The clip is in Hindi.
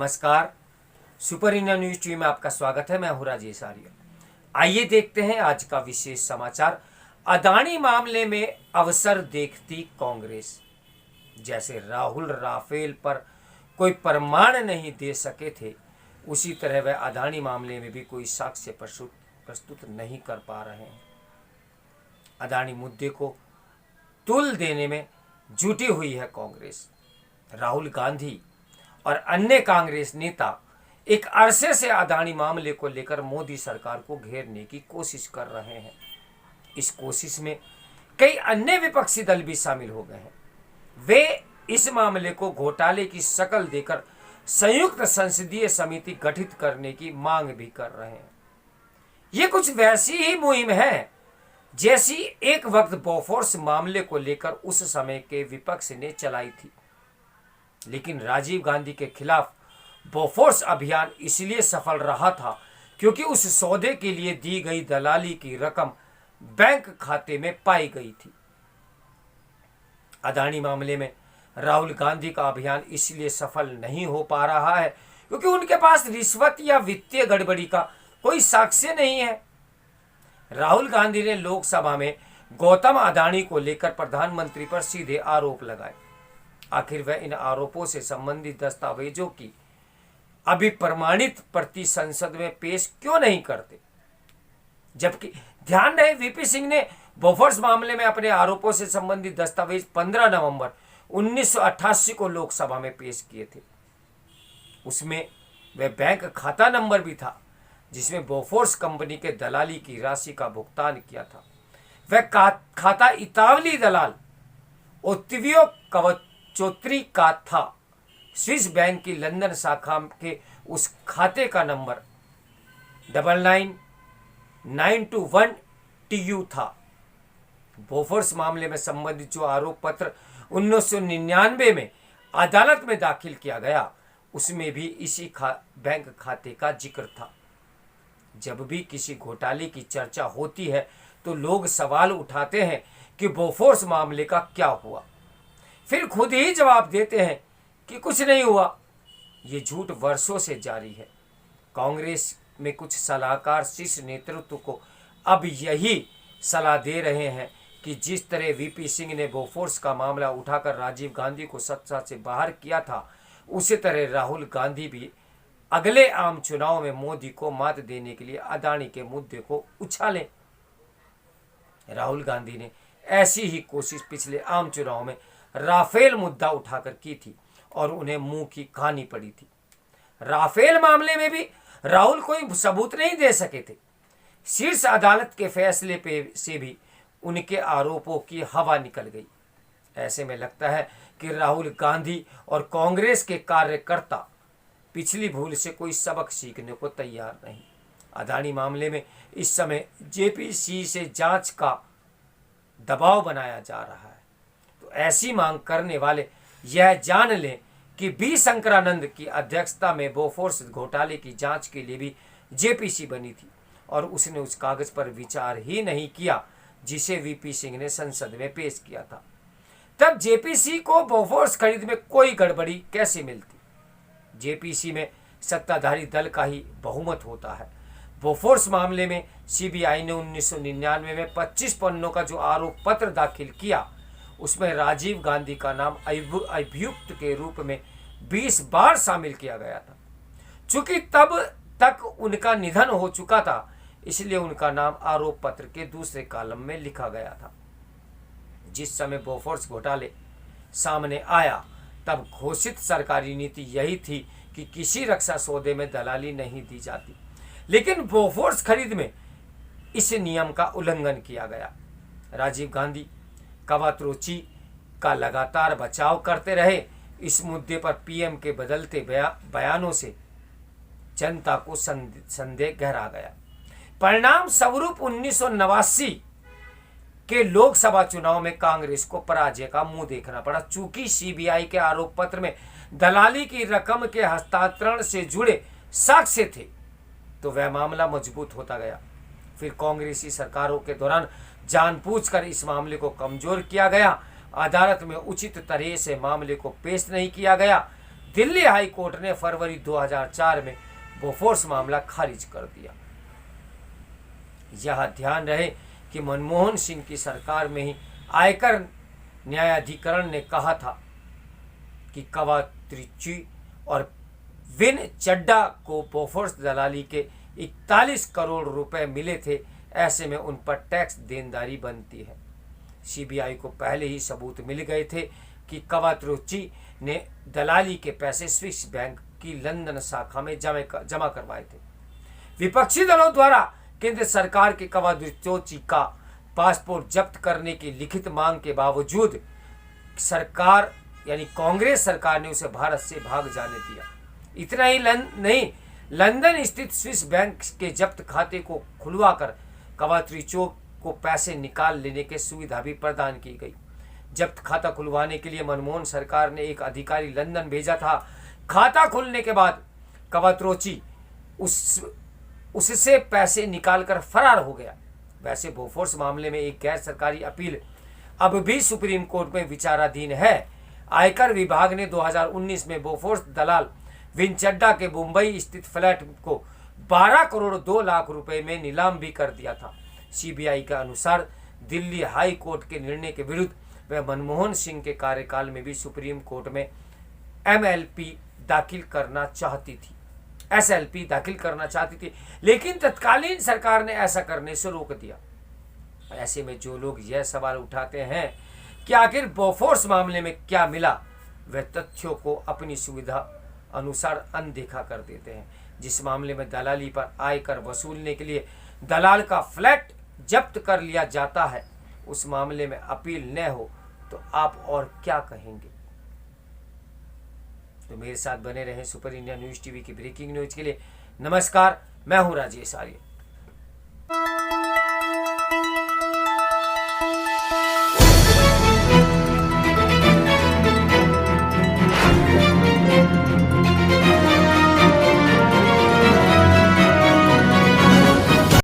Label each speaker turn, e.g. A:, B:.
A: नमस्कार। सुपर इंडिया न्यूज टीवी में आपका स्वागत है। मैं हूं राजेश आर्य। आइए देखते हैं आज का विशेष समाचार। अदानी मामले में अवसर देखती कांग्रेस। जैसे राहुल राफेल पर कोई प्रमाण नहीं दे सके थे, उसी तरह वह अदानी मामले में भी कोई साक्ष्य प्रस्तुत नहीं कर पा रहे हैं। अदानी मुद्दे को तुल देने में जुटी हुई है कांग्रेस। राहुल गांधी और अन्य कांग्रेस नेता एक अरसे से अदानी मामले को लेकर मोदी सरकार को घेरने की कोशिश कर रहे हैं। इस कोशिश में कई अन्य विपक्षी दल भी शामिल हो गए हैं। वे इस मामले को घोटाले की शक्ल देकर संयुक्त संसदीय समिति गठित करने की मांग भी कर रहे हैं। ये कुछ वैसी ही मुहिम है जैसी एक वक्त बोफोर्स मामले को लेकर उस समय के विपक्ष ने चलाई थी। लेकिन राजीव गांधी के खिलाफ बोफोर्स अभियान इसलिए सफल रहा था क्योंकि उस सौदे के लिए दी गई दलाली की रकम बैंक खाते में पाई गई थी। अदानी मामले में राहुल गांधी का अभियान इसलिए सफल नहीं हो पा रहा है क्योंकि उनके पास रिश्वत या वित्तीय गड़बड़ी का कोई साक्ष्य नहीं है। राहुल गांधी ने लोकसभा में गौतम अदानी को लेकर प्रधानमंत्री पर सीधे आरोप लगाए। आखिर वह इन आरोपों से संबंधित दस्तावेजों की अभी प्रमाणित प्रति संसद में पेश क्यों नहीं करते? जबकि ध्यान रहे वीपी सिंह ने बोफोर्स मामले में अपने आरोपों से संबंधित दस्तावेज 15 नवंबर 1988 को लोकसभा में पेश किए थे। उसमें वह बैंक खाता नंबर भी था जिसमें बोफोर्स कंपनी के दलाली की राशि का भुगतान किया था। वह खाता इतावली दलाल ओत्तिवियो कवचोत्री का था। स्विस बैंक की लंदन शाखा के उस खाते का नंबर 99921 TU था। बोफोर्स मामले में संबंधित जो आरोप पत्र 1999 में अदालत में दाखिल किया गया, उसमें भी इसी बैंक खाते का जिक्र था। जब भी किसी घोटाले की चर्चा होती है तो लोग सवाल उठाते हैं कि बोफोर्स मामले का क्या हुआ, फिर खुद ही जवाब देते हैं कि कुछ नहीं हुआ। ये झूठ वर्षों से जारी है। कांग्रेस में कुछ सलाहकार शीर्ष नेतृत्व को अब यही सलाह दे रहे हैं कि जिस तरह वीपी सिंह ने बोफोर्स का मामला उठाकर राजीव गांधी को सत्ता से बाहर किया था, उसी तरह राहुल गांधी भी अगले आम चुनाव में मोदी को मात देने के लिए अदानी के मुद्दे को उछालें। राहुल गांधी ने ऐसी ही कोशिश पिछले आम चुनाव में राफेल मुद्दा उठाकर की थी और उन्हें मुंह की खानी पड़ी थी। राफेल मामले में भी राहुल कोई सबूत नहीं दे सके थे। शीर्ष अदालत के फैसले पे से भी उनके आरोपों की हवा निकल गई। ऐसे में लगता है कि राहुल गांधी और कांग्रेस के कार्यकर्ता पिछली भूल से कोई सबक सीखने को तैयार नहीं। अदानी मामले में इस समय जेपीसी से जांच का दबाव बनाया जा रहा है, तो ऐसी मांग करने वाले यह जान लें कि बी शंकरानंद की अध्यक्षता में बोफोर्स घोटाले की जांच के लिए भी जेपीसी बनी थी और उसने उस कागज पर विचार ही नहीं किया जिसे वीपी सिंह ने संसद में पेश किया था। तब जेपीसी को बोफोर्स खरीद में कोई गड़बड़ी कैसे मिलती? जेपीसी में सत्ताधारी दल का ही बहुमत होता है। बोफोर्स मामले में सीबीआई ने 1999 में 25 पन्नों का जो आरोप पत्र दाखिल किया, उसमें राजीव गांधी का नाम अभियुक्त के रूप में 20 बार शामिल किया गया था। चूंकि तब तक उनका निधन हो चुका था, इसलिए उनका नाम आरोप पत्र के दूसरे कॉलम में लिखा गया था। जिस समय बोफोर्स घोटाले सामने आया, तब घोषित सरकारी नीति यही थी कि किसी रक्षा सौदे में दलाली नहीं दी जाती, लेकिन बोफोर्स खरीद में इस नियम का उल्लंघन किया गया। राजीव गांधी कवात्रोची का लगातार बचाव करते रहे। इस मुद्दे पर पीएम के बदलते बयानों से जनता को संदेह गहरा गया। परिणाम स्वरूप 1989 के लोकसभा चुनाव में कांग्रेस को पराजय का मुंह देखना पड़ा। चूंकि सीबीआई के आरोप पत्र में दलाली की रकम के हस्तांतरण से जुड़े साक्ष्य थे, तो वह मामला मजबूत होता गया। फिर कांग्रेसी सरकारों के दौरान जानबूझकर इस मामले को कमजोर किया गया। अदालत में उचित तरह से मामले को पेश नहीं किया गया। दिल्ली हाई कोर्ट ने फरवरी 2004 में बोफोर्स मामला खारिज कर दिया। यह ध्यान रहे कि मनमोहन सिंह की सरकार में ही आयकर न्यायाधिकरण ने कहा था कि कवात्रिची और विन चड्डा को बोफोर्स दलाली के 41 करोड़ रुपए मिले थे, ऐसे में उन पर टैक्स देनदारी बनती है। सीबीआई को पहले ही सबूत मिल गए थे कि कवात्रिची ने दलाली के पैसे स्विस बैंक की लंदन शाखा में जमा करवाए थे। विपक्षी दलों द्वारा केंद्र सरकार के कवात्रिची का पासपोर्ट जब्त करने की लिखित मांग के बावजूद सरकार यानी कांग्रेस सरकार ने उसे भारत से भाग जाने दिया। इतना ही नहीं, लंदन स्थित स्विस बैंक के जब्त खाते को खुलवाकर कवात्रिची को पैसे निकाल लेने की सुविधा भी प्रदान की गई। जब्त खाता खुलवाने के लिए मनमोहन सरकार ने एक अधिकारी लंदन भेजा था। खाता खुलने के बाद कवात्रिची उससे पैसे निकालकर फरार हो गया। वैसे बोफोर्स मामले में एक गैर सरकारी अपील अब भी सुप्रीम कोर्ट में विचाराधीन है। आयकर विभाग ने 2019 में बोफोर्स दलाल विन चड्डा के मुंबई स्थित फ्लैट को 12 करोड़ 2 लाख रुपए में नीलाम भी कर दिया था। सीबीआई के अनुसार दिल्ली हाई कोर्ट के निर्णय के विरुद्ध वह मनमोहन सिंह के कार्यकाल में भी सुप्रीम कोर्ट में एसएलपी दाखिल करना चाहती थी, लेकिन तत्कालीन सरकार ने ऐसा करने से रोक दिया। ऐसे में जो लोग यह सवाल उठाते हैं कि आखिर बोफोर्स मामले में क्या मिला, वे तथ्यों को अपनी सुविधा अनुसार अनदेखा कर देते हैं। जिस मामले में दलाली पर आयकर वसूलने के लिए दलाल का फ्लैट जब्त कर लिया जाता है, उस मामले में अपील न हो तो आप और क्या कहेंगे। तो मेरे साथ बने रहें सुपर इंडिया न्यूज़ टीवी की ब्रेकिंग न्यूज के लिए। नमस्कार, मैं हूं राजेश आर्य।